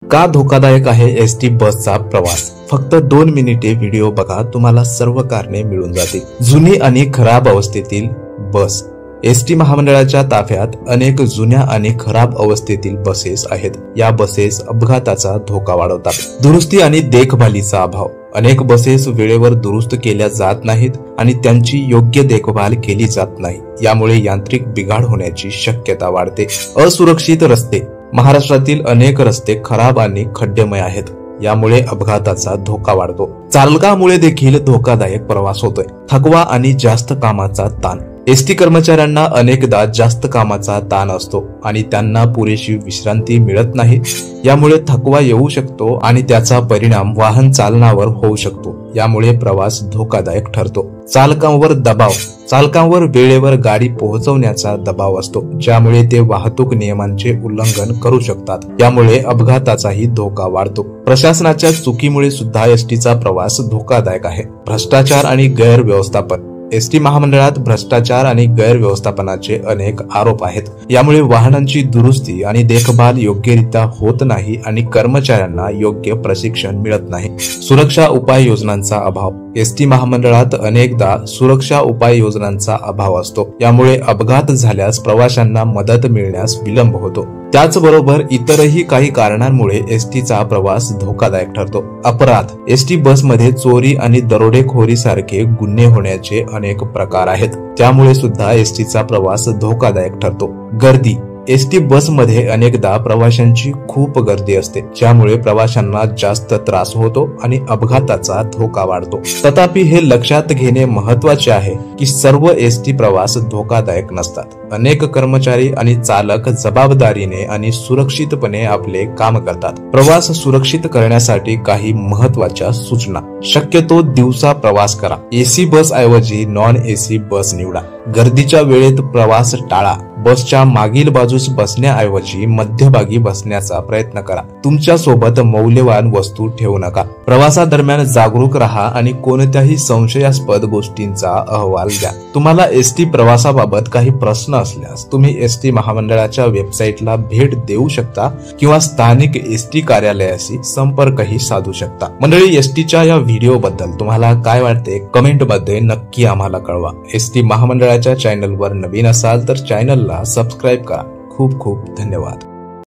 का धोकादायक आहे एसटी बसचा प्रवास? फक्त 2 मिनिटे व्हिडिओ बघा, तुम्हाला सर्व कारणे मिळून जातील। जुनी आणि खराब अवस्थेतील बस। एसटी महामंडळाच्या ताफ्यात अनेक जुन्या आणि खराब अवस्थेतील बसेस आहेत। या बसेस अपघाताचा धोका वाढवतात। दुरुस्ती आणि देखभालीचा अभाव। अनेक बसेस वेळेवर दुरुस्त केल्या जात नाहीत आणि त्यांची योग्य देखभाल केली जात नाही। यामुळे यांत्रिक बिघाड होण्याची शक्यता वाढते। असुरक्षित रस्ते। महाराष्ट्रातील अनेक रस्ते खराब आणि खड्डेमय आहेत। यामुळे अपघाताचा धोका वाढतो। चालकामुळे देखील धोकादायक प्रवास होतोय। थकवा आणि जास्त कामाचा ताण। एसटी कर्मचाऱ्यांना अनेकदा जास्त कामाचा ताण असतो आणि त्यांना पुरेशी विश्रांती मिळत नाही। यामुळे थकवा येऊ शकतो आणि त्याचा परिणाम वाहन चालनावर होऊ शकतो। यामुळे प्रवास धोकादायक ठरतो। चालकांवर दबाव। चालकांवर वेळेवर गाडी पोहोचवण्याचा दबाव असतो, ज्यामुळे ते वाहतूक नियमांचे उल्लंघन करू शकतात। यामुळे अपघाताचाही धोका वाढतो। प्रशासनाच्या चुकीमुळे सुद्धा एसटीचा प्रवास धोकादायक आहे। भ्रष्टाचार आणि गैरव्यवस्थापन। एसटी महामंडळात भ्रष्टाचार आणि गैरव्यवस्थापनाचे अनेक आरोप आहेत। यामुळे वाहनांची दुरुस्ती आणि देखभाल योग्यरित्या होत नाही आणि कर्मचाऱ्यांना योग्य प्रशिक्षण मिळत नाही। सुरक्षा उपाययोजनांचा अभाव। एसटी महामंडळात अनेकदा सुरक्षा उपाययोजनांचा अभाव असतो। यामुळे अपघात झाल्यास प्रवाशांना मदत मिळण्यास विलंब होतो। त्याचबरोबर इतरही काही कारणांमुळे एसटीचा प्रवास धोकादायक ठरतो। अपराध। एसटी बसमध्ये चोरी आणि दरोडेखोरी सारखे गुन्हे होण्याचे अनेक प्रकार आहेत। त्यामुळे सुद्धा एसटीचा प्रवास धोकादायक ठरतो। गर्दी। एसटी बसमध्ये अनेकदा प्रवाशांची खूप गर्दी असते, ज्यामुळे प्रवाशांना जास्त त्रास होतो आणि अपघाताचा धोका वाढतो। तथापि हे लक्षात घेणे महत्त्वाचे आहे की सर्व एसटी प्रवास धोकादायक नसतात। अनेक कर्मचारी आणि चालक जबाबदारीने आणि सुरक्षितपणे आपले काम करतात। प्रवास सुरक्षित करण्यासाठी काही महत्त्वाच्या सूचना। शक्यतो दिवसा प्रवास करा। एसी बस ऐवजी नॉन एसी बस निवडा। गर्दीच्या वेळेत प्रवास टाळा। बसच्या मागील बाजूस बसण्याऐवजी मध्यभागी बसण्याचा प्रयत्न करा। तुमच्या सोबत मौल्यवान वस्तू ठेवू नका। प्रवासादरम्यान जागरूक राहा आणि कोणत्याही संशयास्पद गोष्टींचा अहवाल द्या। तुम्हाला एसटी प्रवासाबाबत काही प्रश्न असल्यास तुम्ही एसटी महामंडळाच्या वेबसाईटला भेट देऊ शकता किंवा स्थानिक एसटी कार्यालयाशी संपर्कही साधू शकता। मंडळी, एसटीच्या या व्हिडिओ बद्दल तुम्हाला काय वाटते कमेंट मध्ये नक्की आम्हाला कळवा। एसटी महामंडळाच्या चॅनलवर नवीन असाल तर चॅनलला सबस्क्राईब करा। खूप खूप धन्यवाद।